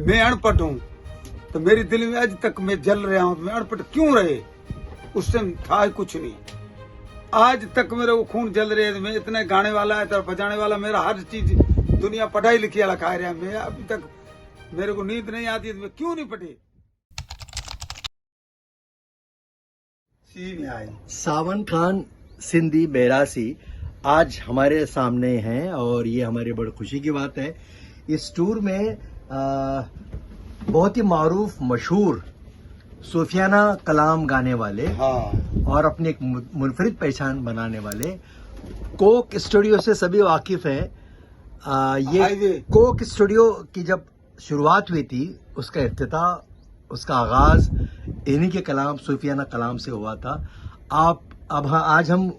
मैं अनपढ़ हूँ तो मेरी दिल में आज तक मैं जल रहा हूँ। मैं अनपढ़ क्यों रहे? उस टाइम था ही कुछ नहीं। आज तक मेरे वो खून जल रहे है। मैं इतने गाने वाला है तो बजाने वाला, मेरा हर चीज दुनिया पढ़ाई लिखी वाला खा रहा है। मैं अभी तक मेरे को नींद नहीं आती तो मैं क्यों नहीं पढ़े? सी में आए सावन खान सिंधी बेरासी आज हमारे सामने हैं और ये हमारी बड़ी खुशी की बात है। इस टूर में बहुत ही मारूफ मशहूर सूफियाना कलाम गाने वाले और अपनी एक मुनफरिद पहचान बनाने वाले कोक स्टूडियो से सभी वाकिफ हैं। ये कोक स्टूडियो की जब शुरुआत हुई थी, उसका इफ्तिताह, उसका आगाज इन्हीं के कलाम सूफियाना कलाम से हुआ था। आज हम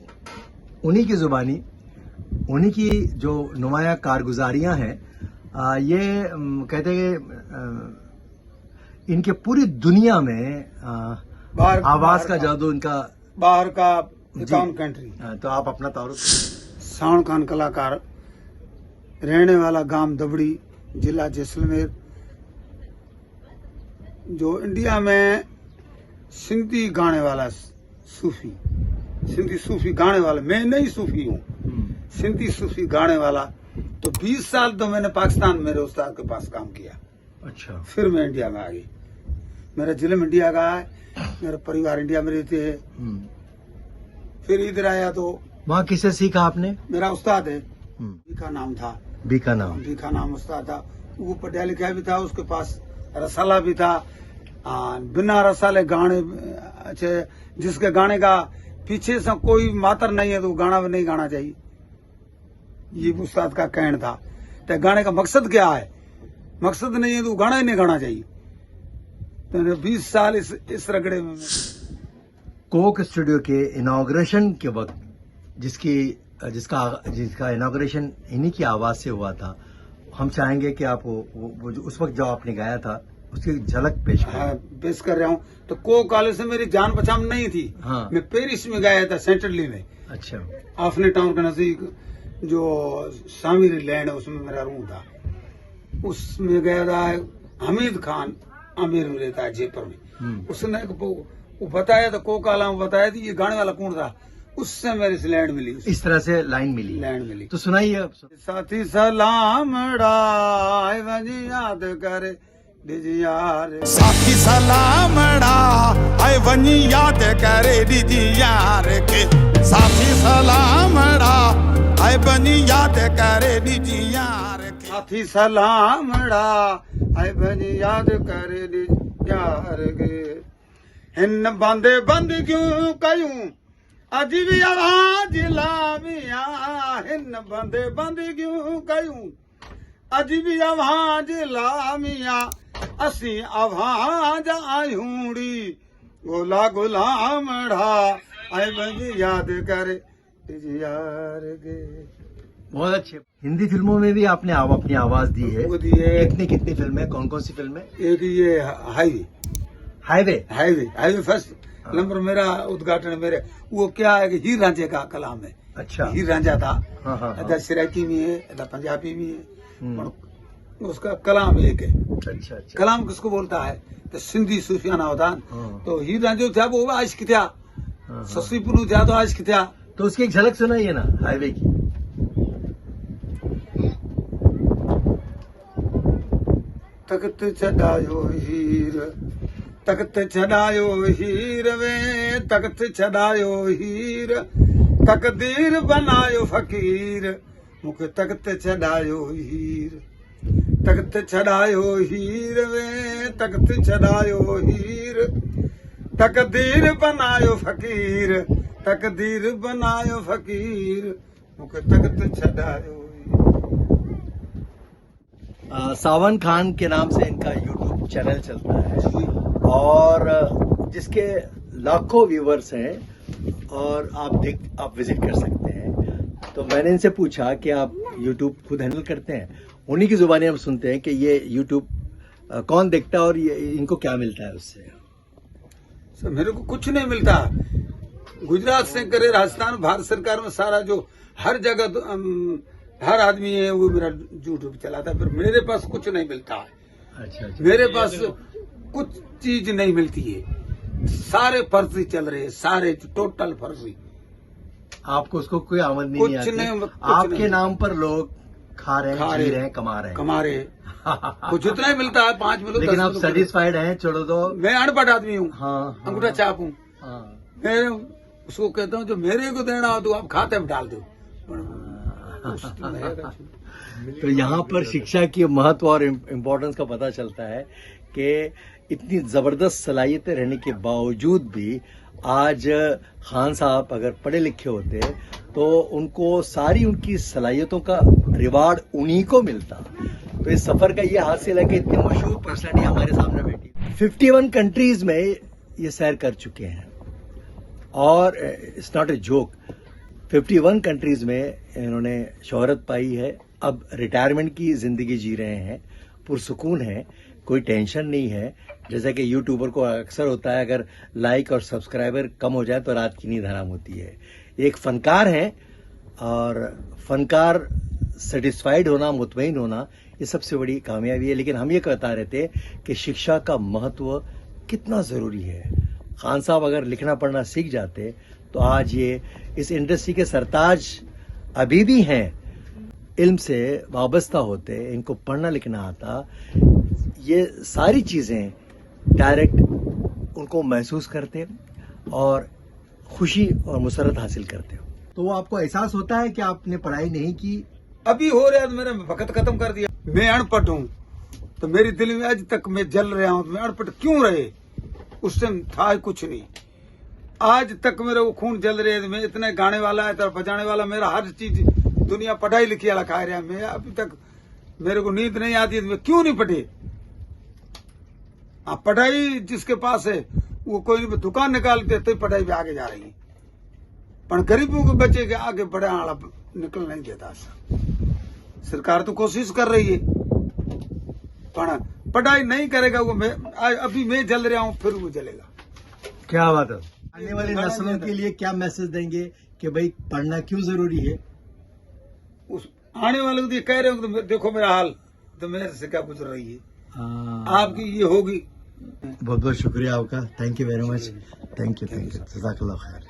उन्हीं की जुबानी, उन्हीं की जो नुमाया कारगुजारियां हैं, ये कहते हैं इनके पूरी दुनिया में आवाज का जादू इनका बाहर का एकाउंट कंट्री। तो आप अपना तारुफ। सावन खान कलाकार, रहने वाला गांव दबड़ी, जिला जैसलमेर। जो इंडिया में सिंधी गाने वाला सूफी, सिंधी सूफी गाने वाला, मैं नहीं सूफी हूँ, सिंधी सूफी गाने वाला। तो 20 साल तो मैंने पाकिस्तान मेरे उस्ताद के पास काम किया। अच्छा। फिर मैं इंडिया में आ गई। मेरा जिलम इंडिया का है, मेरा परिवार इंडिया में रहते है। फिर इधर आया तो वहाँ किसे सीखा आपने? मेरा उस्ताद है, बीका नाम था। बीका नाम उस्ताद था। वो पढ़ा लिखा भी था, उसके पास रसाला भी था। बिना रसाले गाने अच्छे, जिसके गाने का पीछे से कोई मातर नहीं है तो गाना भी नहीं गाना चाहिए। ये उस्ताद का कहना था। तो गाने का मकसद क्या है? मकसद नहीं है तो गाना ही नहीं गाना चाहिए। तो 20 साल इस रगड़े में। कोक स्टूडियो के इनॉग्रेशन के वक्त जिसका इनॉग्रेशन इन्हीं की आवाज से हुआ था, हम चाहेंगे कि आप वो उस वक्त जो आपने गाया था उसकी झलक पेश कर रहा हूँ। तो कोक कॉलेज से मेरी जान पहचान नहीं थी। हाँ। मैं पेरिस में गया था, सेंट्रली में। अच्छा। आफ्ने टाउन के नजदीक जो सामिर लैंड है उसमें मेरा रूम था। उसमें गया था। हमीद खान आमिर में रहता है जयपुर में। उसने वो बताया था, कोक आलम बताया था ये गाने वाला कौन था। उससे मेरी लैंड मिली, इस तरह से लाइन मिली, लैंड मिली। तो सुनाइए अब। साथी सलामड़ा याद करे यार, साथी सलामड़ा आए वनी याद करे दीदी यार के। साथी सलामड़ा आए वनी याद करे दीदी यार के। साथी सलामड़ा आए वनी याद करे दीदी यार के। हिन बांधे बंद क्यों कयूं अज भी आवाज लामिया। हिन बांधे बंद क्यों कयूं अज भी आवाज लामिया। असी आवाज आयूड़ी गोला गुलामड़ा आए बंदी याद करे यार गे। बहुत अच्छे। हिंदी फिल्मों में भी आपने अपनी आवाज दी है। वो दी है। कितनी फिल्में, कौन कौन सी फिल्में? एक ये हाईवे फर्स्ट नंबर मेरा उद्घाटन मेरे। वो क्या है कि हीर रांझे का कलाम है। अच्छा। हीर रांझा था। हाँ। सिराकी में है, अदा पंजाबी में है। उसका कलाम एक है। अच्छा। कलाम किसको बोलता है? तो सिंधी सूफियाना होता। तो हीर रांझो था वो आशिक था। सस्ती पुनू था तो आशिक था। तो उसकी एक झलक सुनाइए ना हाईवे की। तख्त छड़ायो हीर, तख्त छड़ायो हीर वे, तख्त छड़ायो हीर, तकदीर बनायो फकीर। मुख तख्त छड़ायो हीर, तख्त छड़ायो हीर वे, तख्त छड़ायो हीर, तकदीर बनायो फकीर, तकदीर बनायो फकीर। मुख तख्त छड़ायो। सावन खान के नाम से इनका यूट्यूब चैनल चलता है और जिसके लाखों व्यूवर्स हैं और आप विजिट कर सकते हैं। तो मैंने इनसे पूछा कि आप यूट्यूब खुद हैंडल करते हैं? उन्हीं की जुबानी हम सुनते हैं कि ये यूट्यूब कौन देखता है और इनको क्या मिलता है उससे? सर मेरे को कुछ नहीं मिलता। गुजरात से करे राजस्थान, भारत सरकार में सारा जो हर जगह हर आदमी है वो मेरा यूट्यूब चलाता है। फिर मेरे पास कुछ नहीं मिलता है। अच्छा अच्छा। मेरे पास कुछ चीज नहीं मिलती है, सारे फर्जी चल रहे हैं, सारे टोटल फर्जी। आपको उसको कोई आमदनी कुछ नहीं आती? नहीं, कुछ आपके नहीं। नाम पर लोग खा रहे हैं, जी रहे हैं, कमा रहे हैं। कमा रहे कुछ जितना ही मिलता है, 5 मिलो, लेकिन 10 आप मिलो। सेटिस्फाइड हैं? छोड़ो तो। मैं अनपढ़ आदमी हूँ, हाँ, अंगूठा चाप हूँ। हाँ। मैं उसको कहता हूँ जो मेरे को देना हो तो आप खाते में डाल दो। तो यहाँ पर शिक्षा की महत्व और इम्पोर्टेंस का पता चलता है कि इतनी जबरदस्त सलाहियतें रहने के बावजूद भी आज खान साहब अगर पढ़े लिखे होते तो उनको सारी उनकी सलाहियतों का रिवार्ड उन्हीं को मिलता। तो इस सफर का ये हासिल है कि इतनी मशहूर पर्सनैलिटी हमारे सामने बैठी। 51 कंट्रीज में ये सैर कर चुके हैं और it's not a joke, 51 countries में इन्होंने शोहरत पाई है। अब रिटायरमेंट की जिंदगी जी रहे हैं, पुरसुकून है, कोई टेंशन नहीं है। जैसा कि यूट्यूबर को अक्सर होता है, अगर लाइक और सब्सक्राइबर कम हो जाए तो रात की नींद हराम होती है। एक फनकार हैं और फनकार सेटिस्फाइड होना, मुतमईन होना, ये सबसे बड़ी कामयाबी है। लेकिन हम ये बता रहे थे कि शिक्षा का महत्व कितना जरूरी है। खान साहब अगर लिखना पढ़ना सीख जाते तो आज ये इस इंडस्ट्री के सरताज अभी भी हैं, इल्म से वाबस्ता होते, इनको पढ़ना लिखना आता, ये सारी चीजें डायरेक्ट उनको महसूस करते और खुशी और मुसरत हासिल करते हो। तो आपको एहसास होता है कि आपने पढ़ाई नहीं की? अभी हो रहा है तो मैंने वक्त खत्म कर दिया। मैं अनपढ़ हूँ तो मेरी दिल में आज तक मैं जल रहा हूँ। मैं अनपढ़ क्यों रहे? उस टाइम था कुछ नहीं, आज तक मेरा वो खून जल रहे। मैं इतने गाने वाला है, बजाने वाला, मेरा हर चीज दुनिया पढ़ाई लिखी वाला खा रहा है। मैं अभी तक मेरे को नींद नहीं आती, मैं क्यों नहीं पढ़े? आप पढ़ाई जिसके पास है वो कोई दुकान निकालते तो पढ़ाई भी आगे जा रही है, पर गरीबों के बच्चे के आगे बड़े आड़ा निकल नहीं देता। सरकार तो कोशिश कर रही है, पर पढ़ाई नहीं करेगा वो। मैं अभी मैं जल रहा हूँ, फिर वो जलेगा। क्या बात है। आने वाली नस्लों के लिए क्या मैसेज देंगे कि भाई पढ़ना क्यों जरूरी है? उस आने वाले को ये कह रहे हो तो देखो मेरा हाल, तो मेरे से क्या गुजर रही है, आपकी ये होगी। बहुत बहुत शुक्रिया आपका। Thank you very much. Thank you जज़ाकल्लाह खैर।